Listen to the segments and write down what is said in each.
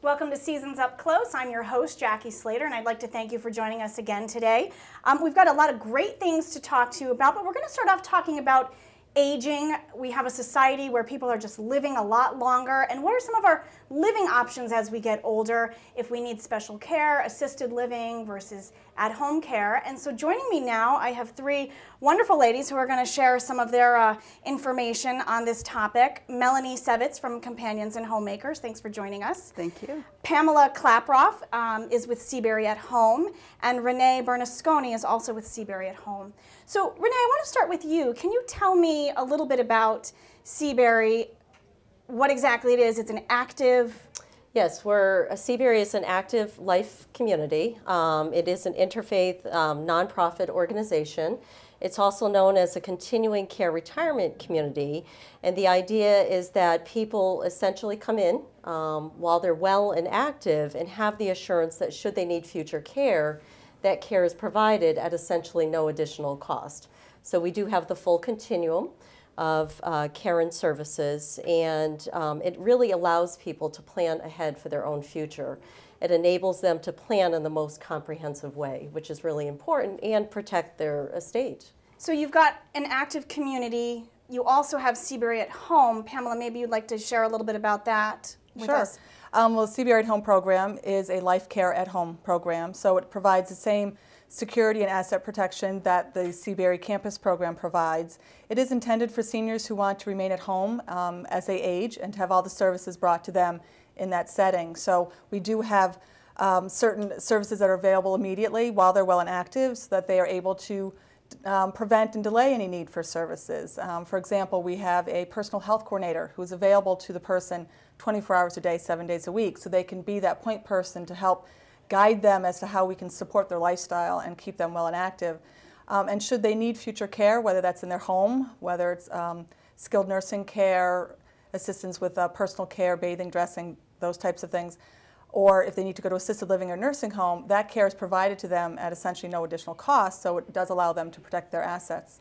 Welcome to Seasons Up Close. I'm your host, Jacquie Slater, and I'd like to thank you for joining us again today. We've got a lot of great things to talk to you about, but we're going to start off talking about aging. We have a society where people are just living a lot longer, and what are some of our living options as we get older, if we need special care, assisted living versus at-home care. And so joining me now, I have three wonderful ladies who are going to share some of their information on this topic. Melanie Sevitz from Companions and Homemakers, thanks for joining us. Thank you. Pamala Klapproth is with Seabury at Home, and Renee Bernasconi is also with Seabury at Home. So Renee, I want to start with you. Can you tell me a little bit about Seabury, what exactly it is? It's an active... Yes, Seabury is an active life community. It is an interfaith nonprofit organization. It's also known as a continuing care retirement community, and the idea is that people essentially come in while they're well and active and have the assurance that should they need future care, that care is provided at essentially no additional cost. So we do have the full continuum of care and services, and it really allows people to plan ahead for their own future. It enables them to plan in the most comprehensive way, which is really important, and protect their estate. So you've got an active community. You also have Seabury at Home. Pamela, maybe you'd like to share a little bit about that with us. Well, Seabury at Home program is a life care at home program, so it provides the same security and asset protection that the Seabury campus program provides. It is intended for seniors who want to remain at home as they age and to have all the services brought to them in that setting. So we do have certain services that are available immediately while they're well and active, so that they are able to prevent and delay any need for services. For example, we have a personal health coordinator who is available to the person 24 hours a day, 7 days a week, so they can be that point person to help guide them as to how we can support their lifestyle and keep them well and active. And should they need future care, whether that's in their home, whether it's skilled nursing care, assistance with personal care, bathing, dressing, those types of things, or if they need to go to assisted living or nursing home, that care is provided to them at essentially no additional cost, so it does allow them to protect their assets.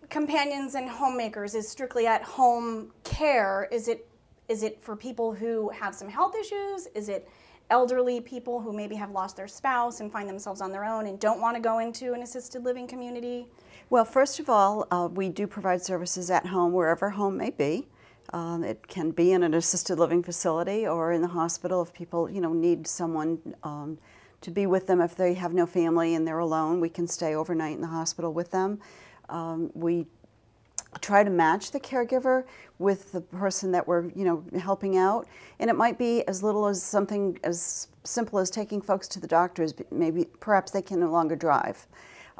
Companions and Homemakers is strictly at home care. Is it for people who have some health issues? Is it elderly people who maybe have lost their spouse and find themselves on their own and don't want to go into an assisted living community? Well, first of all, we do provide services at home, wherever home may be. It can be in an assisted living facility or in the hospital if people, need someone to be with them. If they have no family and they're alone, we can stay overnight in the hospital with them. We try to match the caregiver with the person that we're, helping out. And it might be as little as something as simple as taking folks to the doctors. Perhaps they can no longer drive,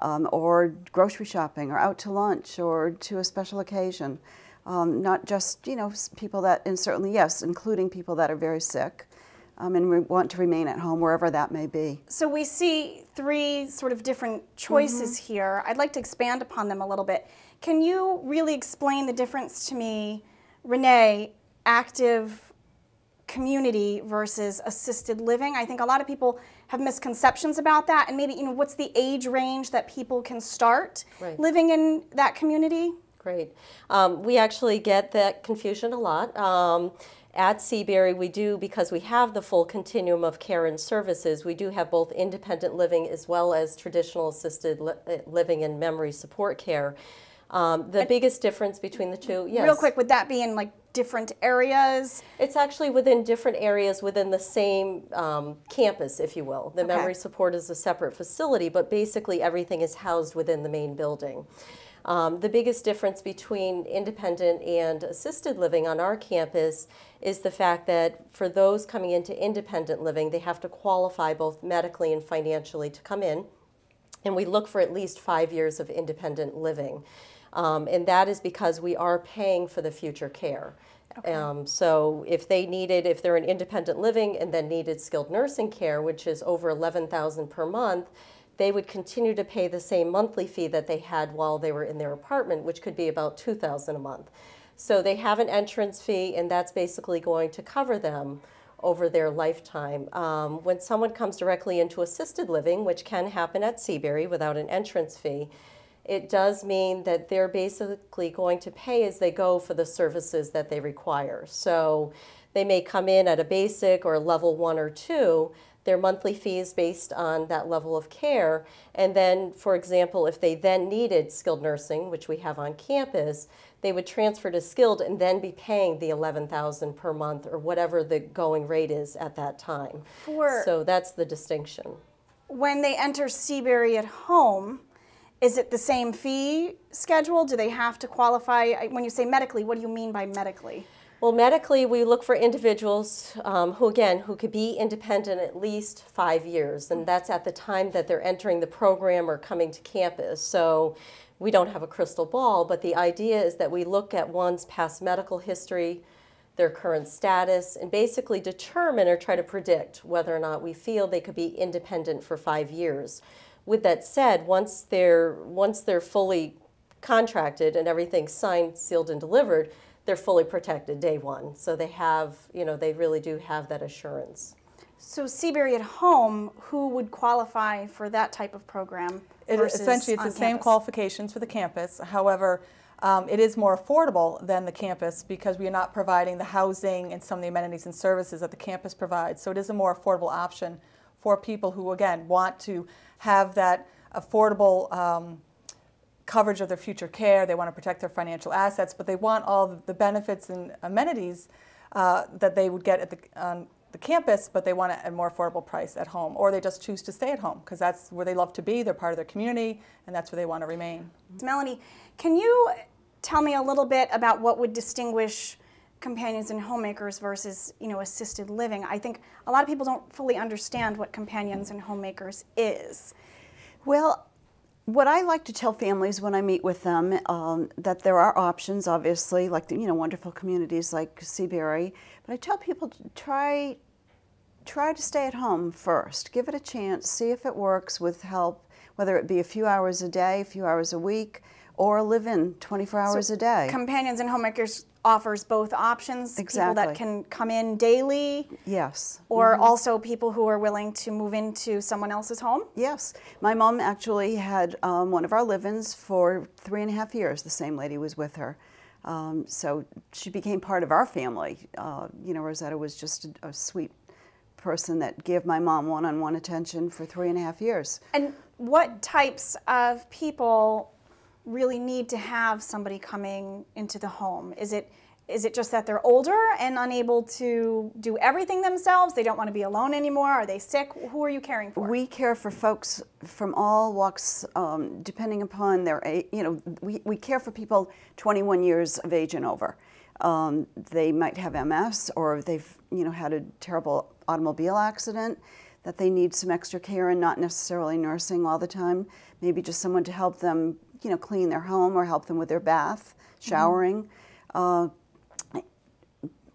or grocery shopping, or out to lunch, or to a special occasion. Not just, people that, and certainly, yes, including people that are very sick and we want to remain at home wherever that may be. So we see three sort of different choices here. I'd like to expand upon them a little bit. Can you really explain the difference to me, Renee, active community versus assisted living? I think a lot of people have misconceptions about that, and maybe, what's the age range that people can start living in that community? Great. We actually get that confusion a lot. At Seabury, we do, because we have the full continuum of care and services, we do have both independent living as well as traditional assisted living and memory support care. The biggest difference between the two, yes. Real quick, would that be in different areas? It's actually within different areas within the same campus, if you will. The memory support is a separate facility, but basically everything is housed within the main building. The biggest difference between independent and assisted living on our campus is the fact that for those coming into independent living, they have to qualify both medically and financially to come in. And we look for at least 5 years of independent living. And that is because we are paying for the future care. So if they're in independent living and then needed skilled nursing care, which is over $11,000 per month, they would continue to pay the same monthly fee that they had while they were in their apartment, which could be about $2,000 a month. So they have an entrance fee, and that's basically going to cover them over their lifetime. When someone comes directly into assisted living, which can happen at Seabury without an entrance fee, it does mean that they're basically going to pay as they go for the services that they require. So They may come in at a basic or level 1 or 2. Their monthly fee is based on that level of care. And then, for example, if they then needed skilled nursing, which we have on campus, they would transfer to skilled and then be paying the $11,000 per month or whatever the going rate is at that time. So that's the distinction. When they enter Seabury at home, is it the same fee schedule? Do they have to qualify? When you say medically, what do you mean by medically? Well, medically, we look for individuals who could be independent at least 5 years, and that's at the time that they're entering the program or coming to campus. So we don't have a crystal ball, but the idea is that we look at one's past medical history, their current status, and basically determine or try to predict whether or not we feel they could be independent for 5 years. With that said, once they're fully contracted and everything's signed, sealed, and delivered, they're fully protected day one. So they have, they really do have that assurance. So Seabury at home, who would qualify for that type of program? Essentially, it's the same qualifications for the campus. However, it is more affordable than the campus because we are not providing the housing and some of the amenities and services that the campus provides. So it is a more affordable option for people who, again, want to have that affordable coverage of their future care. They want to protect their financial assets, but they want all the benefits and amenities that they would get on the campus, but they want it at a more affordable price at home, or they just choose to stay at home because that's where they love to be. They're part of their community, and that's where they want to remain. Melanie, can you tell me a little bit about what would distinguish companions and homemakers versus, assisted living? I think a lot of people don't fully understand what companions and homemakers is. Well, what I like to tell families when I meet with them, that there are options, obviously, like wonderful communities like Seabury. But I tell people to try to stay at home first. Give it a chance. See if it works with help, whether it be a few hours a day, a few hours a week, or live in 24 hours a day. Companions and homemakers offers both options. Exactly. People that can come in daily. Yes. Or also people who are willing to move into someone else's home. Yes. My mom actually had one of our live-ins for 3.5 years. The same lady was with her. So she became part of our family. Rosetta was just a sweet person that gave my mom one-on-one attention for 3.5 years. And what types of people really need to have somebody coming into the home? Is it just that they're older and unable to do everything themselves? They don't want to be alone anymore? Are they sick? Who are you caring for? We care for folks from all walks, depending upon their age. We care for people 21 years of age and over. They might have MS, or they've had a terrible automobile accident that they need some extra care and not necessarily nursing all the time. Maybe just someone to help them clean their home or help them with their bath, showering.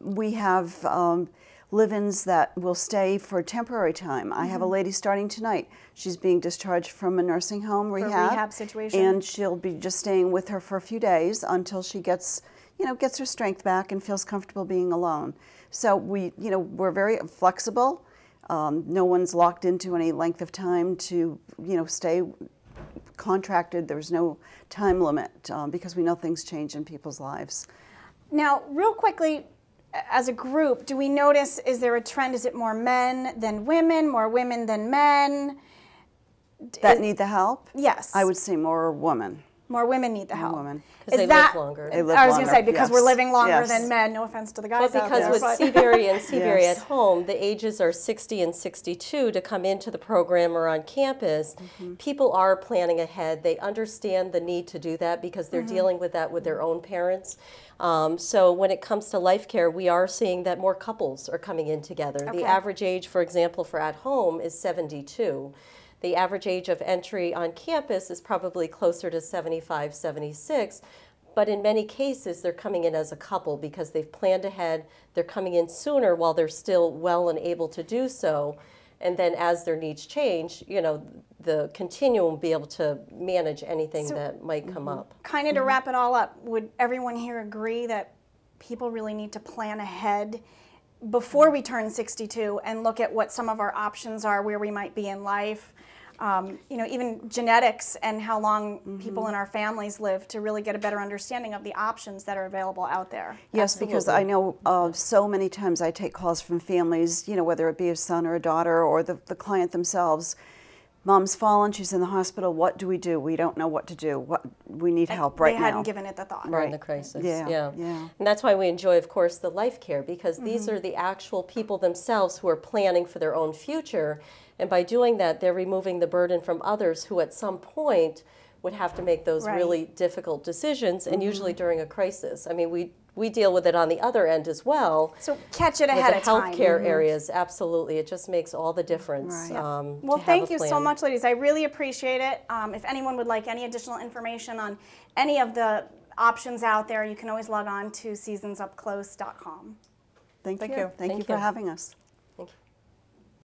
We have live-ins that will stay for a temporary time. I have a lady starting tonight. She's being discharged from a nursing home rehab situation, and she'll be just staying with her for a few days until she gets her strength back and feels comfortable being alone. So we're very flexible. No one's locked into any length of time to stay contracted. There's no time limit because we know things change in people's lives. Now, real quickly, as a group, do we notice, is there a trend? Is it more men than women, more women than men? That need the help? Yes. I would say more women. More women need the help. More women. Because they live longer. I was going to say, because we're living longer than men. No offense to the guys out there. Because with Seabury and Seabury at home, the ages are 60 and 62 to come into the program or on campus. People are planning ahead. They understand the need to do that because they're dealing with that with their own parents. So when it comes to life care, we are seeing that more couples are coming in together. The average age, for example, for at home is 72. The average age of entry on campus is probably closer to 75, 76, but in many cases they're coming in as a couple because they've planned ahead. They're coming in sooner while they're still well and able to do so, and then as their needs change, the continuum will be able to manage anything that might come up. Kind of to wrap it all up, would everyone here agree that people really need to plan ahead before we turn 62 and look at what some of our options are, where we might be in life? even genetics and how long people in our families live to really get a better understanding of the options that are available out there. Yes, Absolutely. because I know so many times I take calls from families, whether it be a son or a daughter or the client themselves. Mom's fallen, she's in the hospital, what do? We don't know what to do. We need help right now. They hadn't given it the thought. Right. In the crisis. Yeah. And that's why we enjoy, of course, the life care, because these are the actual people themselves who are planning for their own future. And by doing that, they're removing the burden from others who at some point would have to make those really difficult decisions, and usually during a crisis. I mean, we deal with it on the other end as well. So catch it ahead of time. With the healthcare areas, absolutely. It just makes all the difference. Right. Well, thank you so much, ladies. I really appreciate it. If anyone would like any additional information on any of the options out there, you can always log on to seasonsupclose.com. Thank you. Thank you for having us.